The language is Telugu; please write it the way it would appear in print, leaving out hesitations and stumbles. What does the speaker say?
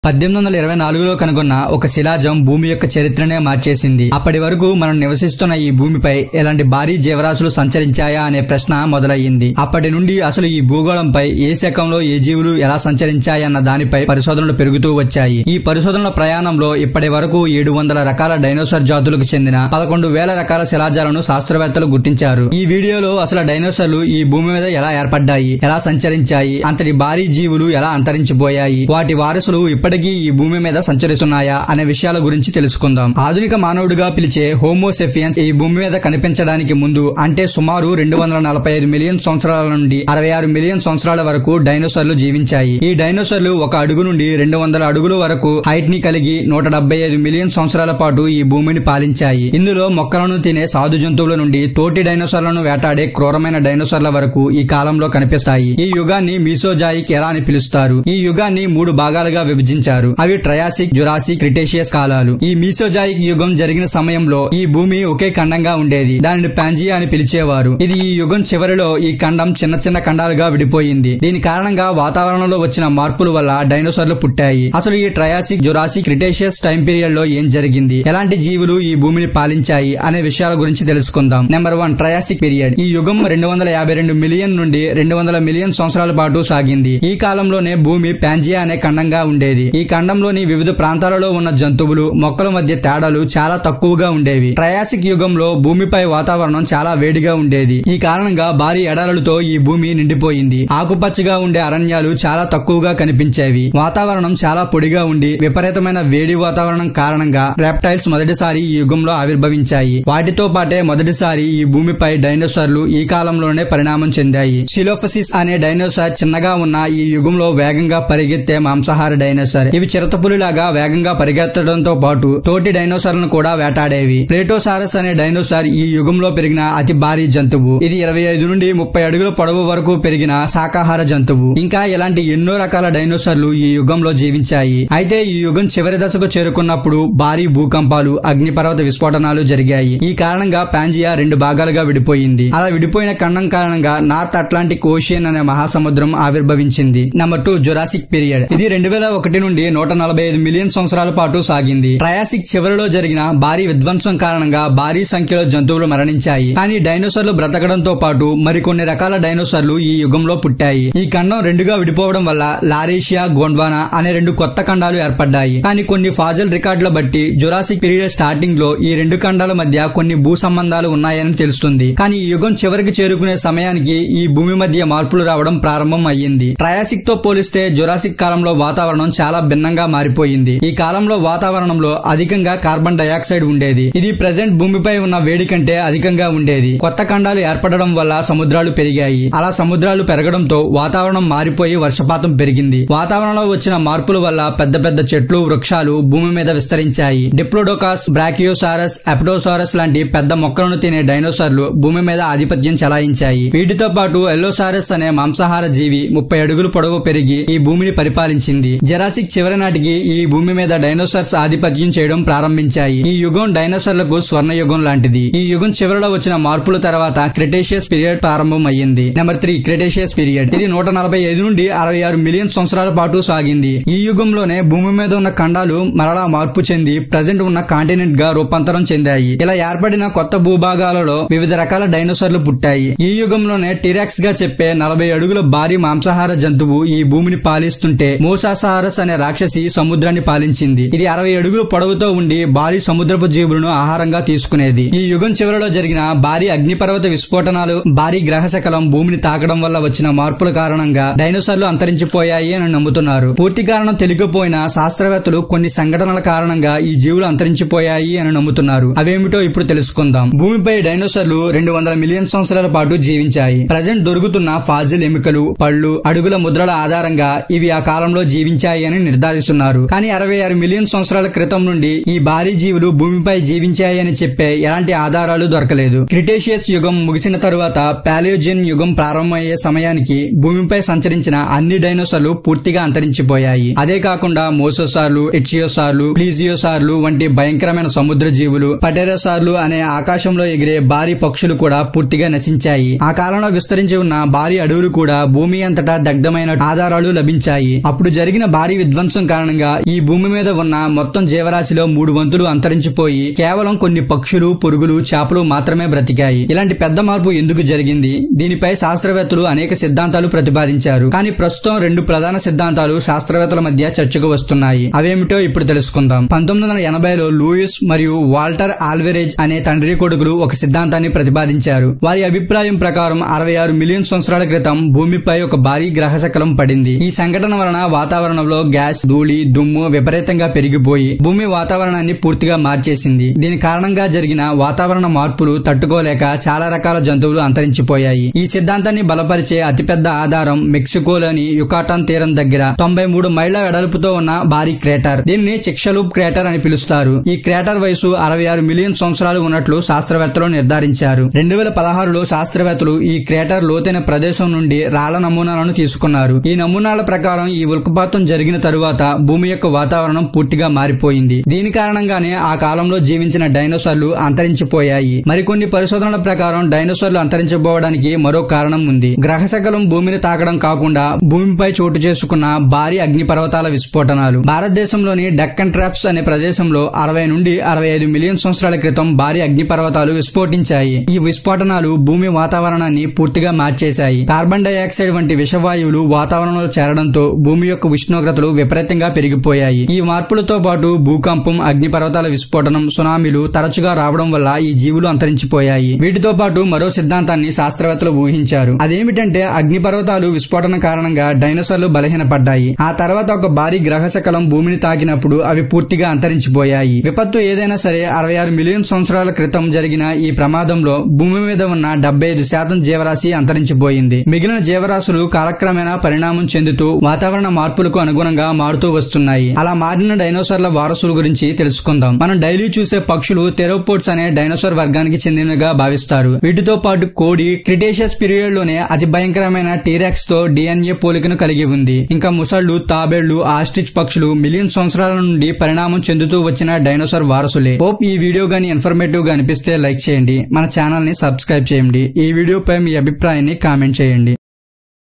1824లో కనుగొన్న ఒక శిలాజం భూమి యొక్క చరిత్రనే మార్చేసింది. అప్పటి వరకు మనం నివసిస్తున్న ఈ భూమిపై ఎలాంటి భారీ జీవరాశులు సంచరించాయా అనే ప్రశ్న మొదలయ్యింది. అప్పటి నుండి అసలు ఈ భూగోళంపై ఏ శకంలో ఏ జీవులు ఎలా సంచరించాయన్న దానిపై పరిశోధనలు పెరుగుతూ వచ్చాయి. ఈ పరిశోధనల ప్రయాణంలో ఇప్పటి వరకు 700 రకాల డైనోసార్ జాతులకు చెందిన 11,000 రకాల శిలాజాలను శాస్త్రవేత్తలు గుర్తించారు. ఈ వీడియోలో అసలు డైనోసార్లు ఈ భూమి మీద ఎలా ఏర్పడ్డాయి, ఎలా సంచరించాయి, అంతటి భారీ జీవులు ఎలా అంతరించిపోయాయి, వాటి వారసులు ఇప్పటికీ ఈ భూమి మీద సంచరిస్తున్నాయా అనే విషయాల గురించి తెలుసుకుందాం. ఆధునిక మానవుడిగా పిలిచే హోమోసెఫియన్స్ ఈ భూమి మీద కనిపించడానికి ముందు అంటే సుమారు 245 మిలియన్ సంవత్సరాల నుండి 66 మిలియన్ సంవత్సరాల వరకు డైనోసార్లు జీవించాయి. ఈ డైనోసార్లు 1 అడుగు నుండి 200 అడుగుల వరకు హైట్ ని కలిగి 175 మిలియన్ సంవత్సరాల పాటు ఈ భూమిని పాలించాయి. ఇందులో మొక్కలను తినే సాధు జంతువుల నుండి తోటి డైనోసార్లను వేటాడే క్రూరమైన డైనోసార్ల వరకు ఈ కాలంలో కనిపిస్తాయి. ఈ యుగాన్ని మీసోజాయిక్ ఎరా అని పిలుస్తారు. ఈ యుగాన్ని 3 భాగాలుగా విభజించారు. అవి ట్రయాసిక్, జురాసిక్, క్రిటేషియస్ కాలాలు. ఈ మీసోజాయిక్ యుగం జరిగిన సమయంలో ఈ భూమి ఒకే ఖండంగా ఉండేది. దానిని పాంజియా అని పిలిచేవారు. ఇది ఈ యుగం చివరిలో ఈ ఖండం చిన్న చిన్న ఖండాలుగా విడిపోయింది. దీని కారణంగా వాతావరణంలో వచ్చిన మార్పుల వల్ల డైనోసార్లు పుట్టాయి. అసలు ఈ Triassic, Jurassic, Cretaceous time period లో ఏం జరిగింది, ఎలాంటి జీవులు ఈ భూమిని పాలించాయి అనే విషయాల గురించి తెలుసుకుందాం. Number 1, Triassic period. ఈ యుగం 252 మిలియన్ నుండి 200 మిలియన్ సంవత్సరాల పాటు సాగింది. ఈ కాలంలోనే భూమి పాంజియా అనే ఖండంగా ఉండేది. ఈ ఖండంలోని వివిధ ప్రాంతాలలో ఉన్న జంతువులు, మొక్కల మధ్య తేడాలు చాలా తక్కువగా ఉండేవి. ట్రయాసిక్ యుగంలో భూమిపై వాతావరణం చాలా వేడిగా ఉండేది. ఈ కారణంగా భారీ ఎడారులతో ఈ భూమి నిండిపోయింది. ఆకుపచ్చగా ఉండే అరణ్యాలు చాలా తక్కువగా కనిపించేవి. వాతావరణం చాలా పొడిగా ఉండి విపరీతమైన వేడి వాతావరణం కారణంగా రెప్టైల్స్ మొదటిసారి ఈ యుగంలో ఆవిర్భవించాయి. వాటితో పాటే మొదటిసారి ఈ భూమిపై డైనోసార్లు ఈ కాలంలోనే పరిణామం చెందాయి. సిలోఫసిస్ అనే డైనోసార్ చిన్నగా ఉన్న ఈ యుగంలో వేగంగా పరిగెత్తే మాంసాహార డైనోసార్. ఇవి చిరుతపులిలాగా వేగంగా పరిగెత్తడంతో పాటు తోటి డైనోసార్లను కూడా వేటాడేవి. ప్లేటోసారస్ అనే డైనోసార్ ఈ యుగంలో పెరిగిన అతి భారీ జంతువు. ఇది 25 నుండి 30 అడుగుల పొడవు వరకు పెరిగిన శాకాహార జంతువు. ఇంకా ఇలాంటి ఎన్నో రకాల డైనోసార్లు ఈ యుగంలో జీవించాయి. అయితే ఈ యుగం చివరి దశకు చేరుకున్నప్పుడు భారీ భూకంపాలు, అగ్నిపర్వత విస్ఫోటనాలు జరిగాయి. ఈ కారణంగా పాంజియా 2 భాగాలుగా విడిపోయింది. అలా విడిపోయిన ఖండం కారణంగా నార్త్ అట్లాంటిక్ ఓషియన్ అనే మహాసముద్రం ఆవిర్భవించింది. Number 2, Jurassic period. ఇది 2001 నుండి 145 మిలియన్ సంవత్సరాల పాటు సాగింది. ట్రయాసిక్ చివరిలో జరిగిన భారీ విధ్వంసం కారణంగా భారీ సంఖ్యలో జంతువులు మరణించాయి. కానీ డైనోసార్లు బ్రతకడంతో పాటు మరికొన్ని రకాల డైనోసార్లు ఈ యుగంలో పుట్టాయి. ఈ ఖండం 2గా విడిపోవడం వల్ల లారేషియా, గోండ్వానా అనే 2 కొత్త ఖండాలు ఏర్పడ్డాయి. కానీ కొన్ని ఫాజిల్ రికార్డుల బట్టి జురాసిక్ పీరియడ్ స్టార్టింగ్ లో ఈ 2 ఖండాల మధ్య కొన్ని భూ సంబంధాలు ఉన్నాయని తెలుస్తుంది. కానీ ఈ యుగం చివరికి చేరుకునే సమయానికి ఈ భూమి మధ్య మార్పులు రావడం ప్రారంభం అయ్యింది. ట్రయాసిక్ తో పోలిస్తే జురాసిక్ కాలంలో వాతావరణం చాలా భిన్నంగా మారిపోయింది. ఈ కాలంలో వాతావరణంలో అధికంగా కార్బన్ డయాక్సైడ్ ఉండేది. ఇది ప్రెజెంట్ భూమిపై ఉన్న వేడి కంటే అధికంగా ఉండేది. కొత్త ఖండాలు ఏర్పడడం వల్ల సముద్రాలు పెరిగాయి. అలా సముద్రాలు పెరగడంతో వాతావరణం మారిపోయి వర్షపాతం పెరిగింది. వాతావరణంలో వచ్చిన మార్పుల వల్ల పెద్ద పెద్ద చెట్లు, వృక్షాలు భూమి మీద విస్తరించాయి. డిప్లోడోకాస్, బ్రాకియోసారస్, ఎప్టోసారస్ లాంటి పెద్ద మొక్కలను తినే డైనోసార్లు భూమి మీద ఆధిపత్యం చెలాయించాయి. వీటితో పాటు ఎల్లోసారస్ అనే మాంసాహార జీవి 30 అడుగులు పొడవు పెరిగి ఈ భూమిని పరిపాలించింది. జురాసిక్ చివరి నాటికి ఈ భూమి మీద డైనోసార్స్ ఆధిపత్యం చేయడం ప్రారంభించాయి. ఈ యుగం డైనోసార్లకు స్వర్ణ యుగం లాంటిది. ఈ యుగం చివరిలో వచ్చిన మార్పుల తర్వాత క్రిటేషియస్ పీరియడ్ ప్రారంభం అయ్యింది. Number 3, Cretaceous period. ఇది 145 నుండి 66 మిలియన్ సంవత్సరాల పాటు సాగింది. ఈ యుగంలోనే భూమి మీద ఉన్న ఖండాలు మరలా మార్పు చెంది ప్రెజెంట్ ఉన్న కాంటినెంట్ గా రూపాంతరం చెందాయి. ఇలా ఏర్పడిన కొత్త భూభాగాలలో వివిధ రకాల డైనోసార్లు పుట్టాయి. ఈ యుగంలోనే టిరాక్స్ గా చెప్పే 40 అడుగుల భారీ మాంసాహార జంతువు ఈ భూమిని పాలిస్తుంటే మోసాసారస్ అనే రాక్షసి సముద్రాన్ని పాలించింది. ఇది 60 అడుగుల పొడవుతో ఉండి భారీ సముద్రపు జీవులను ఆహారంగా తీసుకునేది. ఈ యుగం చివరిలో జరిగిన భారీ అగ్నిపర్వత విస్ఫోటనాలు, భారీ గ్రహశకలం భూమిని తాకడం వల్ల వచ్చిన మార్పుల కారణంగా డైనోసార్లు అంతరించిపోయాయి అని నమ్ముతున్నారు. పూర్తి కారణం తెలియకపోయినా శాస్త్రవేత్తలు కొన్ని సంఘటనల కారణంగా ఈ జీవులు అంతరించిపోయాయి అని నమ్ముతున్నారు. అవేమిటో ఇప్పుడు తెలుసుకుందాం. భూమిపై డైనోసార్లు 200 మిలియన్ సంవత్సరాల పాటు జీవించాయి. ప్రజెంట్ దొరుకుతున్న ఫాజిల్ ఎముకలు, పళ్ళు, అడుగుల ముద్రల ఆధారంగా ఇవి ఆ కాలంలో జీవించాయి అని నిర్ధారిస్తున్నారు. కానీ 66 మిలియన్ సంవత్సరాల క్రితం నుండి ఈ భారీ జీవులు భూమిపై జీవించాయని చెప్పే ఎలాంటి ఆధారాలు దొరకలేదు. క్రిటేషియస్ యుగం ముగిసిన తరువాత పాలియోజెన్ యుగం ప్రారంభమయ్యే సమయానికి భూమిపై సంచరించిన అన్ని డైనోసార్లు పూర్తిగా అంతరించిపోయాయి. అదే కాకుండా మోసోసార్లు, ఇచ్చియోసార్లు, ప్లీజియోసార్లు వంటి భయంకరమైన సముద్ర జీవులు, పటెరోసార్లు అనే ఆకాశంలో ఎగిరే భారీ పక్షులు కూడా పూర్తిగా నశించాయి. ఆ కాలంలో విస్తరించి ఉన్న భారీ అడవులు కూడా భూమి అంతటా దగ్ధమైన ఆధారాలు లభించాయి. అప్పుడు జరిగిన భారీ విధ్వంసం కారణంగా ఈ భూమి మీద ఉన్న మొత్తం జీవరాశిలో 3 వంతులు అంతరించిపోయి కేవలం కొన్ని పక్షులు, పురుగులు, చేపలు మాత్రమే బ్రతికాయి. ఇలాంటి పెద్ద మార్పు ఎందుకు జరిగింది? దీనిపై శాస్త్రవేత్తలు అనేక సిద్ధాంతాలు ప్రతిపాదించారు. కానీ ప్రస్తుతం 2 ప్రధాన సిద్ధాంతాలు శాస్త్రవేత్తల మధ్య చర్చకు వస్తున్నాయి. అవేమిటో ఇప్పుడు తెలుసుకుందాం. 1980లో లూయిస్ మరియు వాల్టర్ ఆల్వెరేజ్ అనే తండ్రి కొడుకులు ఒక సిద్ధాంతాన్ని ప్రతిపాదించారు. వారి అభిప్రాయం ప్రకారం 66 మిలియన్ సంవత్సరాల క్రితం భూమిపై ఒక భారీ గ్రహశకలం పడింది. ఈ సంఘటన వలన వాతావరణంలో గ్యాస్, ధూళి, దుమ్ము విపరీతంగా పెరిగిపోయి భూమి వాతావరణాన్ని పూర్తిగా మార్చేసింది. దీని కారణంగా జరిగిన వాతావరణ మార్పులు తట్టుకోలేక చాలా రకాల జంతువులు అంతరించిపోయాయి. ఈ సిద్ధాంతాన్ని బలపరిచే అతిపెద్ద ఆధారం మెక్సికోలోని యుకాటాన్ తీరం దగ్గర 93 మైళ్ల వెడల్పుతో ఉన్న భారీ క్రేటర్. దీనిని చిక్సలూప్ క్రేటర్ అని పిలుస్తారు. ఈ క్రేటర్ వయసు 66 మిలియన్ సంవత్సరాలు ఉన్నట్లు శాస్త్రవేత్తలు నిర్ధారించారు. 2016లో శాస్త్రవేత్తలు ఈ క్రేటర్ లోతైన ప్రదేశం నుండి రాళ్ల నమూనాలను తీసుకున్నారు. ఈ నమూనాల ప్రకారం ఈ ఉల్కపాతం జరిగిన తరువాత భూమి యొక్క వాతావరణం పూర్తిగా మారిపోయింది. దీని కారణంగానే ఆ కాలంలో జీవించిన డైనోసార్లు అంతరించిపోయాయి. మరికొన్ని పరిశోధనల ప్రకారం డైనోసార్లు అంతరించిపోవడానికి మరో కారణం ఉంది. గ్రహశకలం భూమిని తాకడం కాకుండా భూమిపై చోటు చేసుకున్న భారీ అగ్నిపర్వతాల విస్ఫోటనాలు. భారతదేశంలోని డెక్కన్ ట్రాప్స్ అనే ప్రదేశంలో 60 నుండి 65 మిలియన్ సంవత్సరాల క్రితం భారీ అగ్నిపర్వతాలు విస్ఫోటించాయి. ఈ విస్ఫోటనాలు భూమి వాతావరణాన్ని పూర్తిగా మార్చేశాయి. కార్బన్ డైఆక్సైడ్ వంటి విషవాయువులు వాతావరణంలో చేరడంతో భూమి యొక్క ఉష్ణోగ్రతలు విపరీతంగా పెరిగిపోయాయి. ఈ మార్పులతో పాటు భూకంపం, అగ్నిపర్వతాల విస్ఫోటనం, సునామీలు తరచుగా రావడం వల్ల ఈ జీవులు అంతరించిపోయాయి. వీటితో పాటు మరో సిద్ధాంతాన్ని శాస్త్రవేత్తలు ఊహించారు. అదేమిటంటే అగ్నిపర్వతాలు విస్ఫోటన కారణంగా డైనోసార్లు బలహీనపడ్డాయి. ఆ తర్వాత ఒక భారీ గ్రహశకలం భూమిని తాకినప్పుడు అవి పూర్తిగా అంతరించిపోయాయి. విపత్తు ఏదైనా సరే 66 మిలియన్ సంవత్సరాల క్రితం జరిగిన ఈ ప్రమాదంలో భూమి మీద ఉన్న 75% జీవరాశి అంతరించిపోయింది. మిగిలిన జీవరాశులు కాలక్రమేణా పరిణామం చెందుతూ వాతావరణ మార్పులకు అనుగుణంగా మారుతూ వస్తున్నాయి. అలా మారిన డైనోసార్ల వారసుల గురించి తెలుసుకుందాం. మనం డైలీ చూసే పక్షులు థెరోపోడ్స్ అనే డైనోసార్ వర్గానికి చెందినవిగా భావిస్తారు. వీటితో పాటు కోడి క్రిటేషియస్ పీరియడ్ లోనే అతి భయంకరమైన టీరెక్స్ తో DNA పోలికను కలిగి ఉంది. ఇంకా ముసళ్లు, తాబేళ్లు, ఆస్ట్రిచ్ పక్షులు మిలియన్ సంవత్సరాల నుండి పరిణామం చెందుతూ వచ్చిన డైనోసార్ వారసులే. హోప్ ఈ వీడియో గానీ ఇన్ఫర్మేటివ్ గా అనిపిస్తే లైక్ చేయండి. మన ఛానల్ ని సబ్స్క్రైబ్ చేయండి. ఈ వీడియోపై మీ అభిప్రాయాన్ని కామెంట్ చేయండి.